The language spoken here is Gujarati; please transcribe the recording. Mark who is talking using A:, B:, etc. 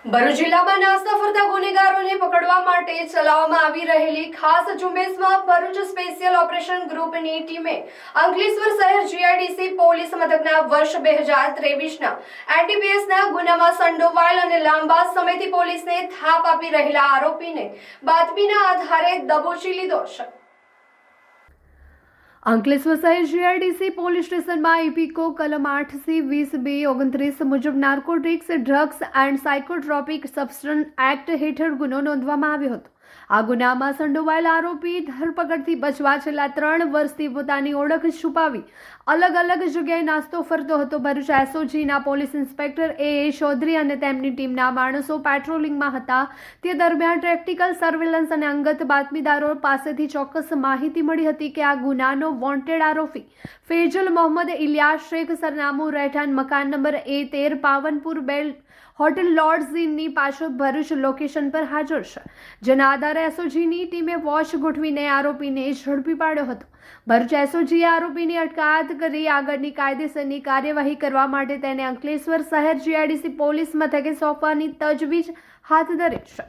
A: ભરૂચ જિલ્લામાં નાસ્તા ફરતા ગુનેગારોને પકડવા માટે ચલાવવામાં આવી રહેલી ખાસ ઝુંબેશમાં ભરૂચ સ્પેશિયલ ઓપરેશન ગ્રુપની ટીમે અંકલેશ્વર શહેર જીઆઈડીસી પોલીસ મથકના વર્ષ 2023ના એનડીપીએસના ગુનામાં સંડોવાયેલ અને લાંબા સમયથી પોલીસને થાપ આપી રહેલા આરોપીને બાતમીના આધારે દબોચી લીધો છે। અંકલેશ્વર શહેર જીઆઈડીસી પોલીસ સ્ટેશનમાં ઇપીકો કલમ 8C20B29 મુજબ narcotics drugs and psychotropic substance act હેઠળ ગુનો નોંધવામાં આવ્યો હતો। આ ગુનામાં સંડોવાયેલ આરોપી ધરપકડથી બચવા છેલ્લા 3 વર્ષથી પોતાની ઓળખ છુપાવી અલગ અલગ જગ્યાએ નાસ્તો ફરતો હતો। ભરૂચ એસઓજીના પોલીસ ઇન્સ્પેક્ટર એ ચૌધરી અને તેમની ટીમના માણસો પેટ્રોલિંગમાં હતા તે દરમિયાન ટેક્ટિકલ સર્વેલન્સ અને અંગત બાતમીદારો પાસેથી ચોક્કસ માહિતી મળી હતી કે આ ગુનાનો વોન્ટેડ આરોપી ફેજલ મોહમ્મદ ઇલિયાસ શેખ સરનામું રહેઠાણ મકાન નંબર A13 પાવનપુર બેલ હોટેલ લોર્ડ્સ ઇનની પાછળ ભરૂચ લોકેશન પર હાજર છે, જેના આધારે એસઓજીની ટીમે વોચ ગોઠવીને આરોપીને ઝડપી પાડ્યો હતો। ભરૂચ એસઓજીએ આરોપીની અટકાયત કરી આગળની કાયદેસરની કાર્યવાહી કરવા માટે તેને અંકલેશ્વર શહેર જીઆઈડીસી પોલીસ મથકે સોંપવાની તજવીજ હાથ ધરી છે।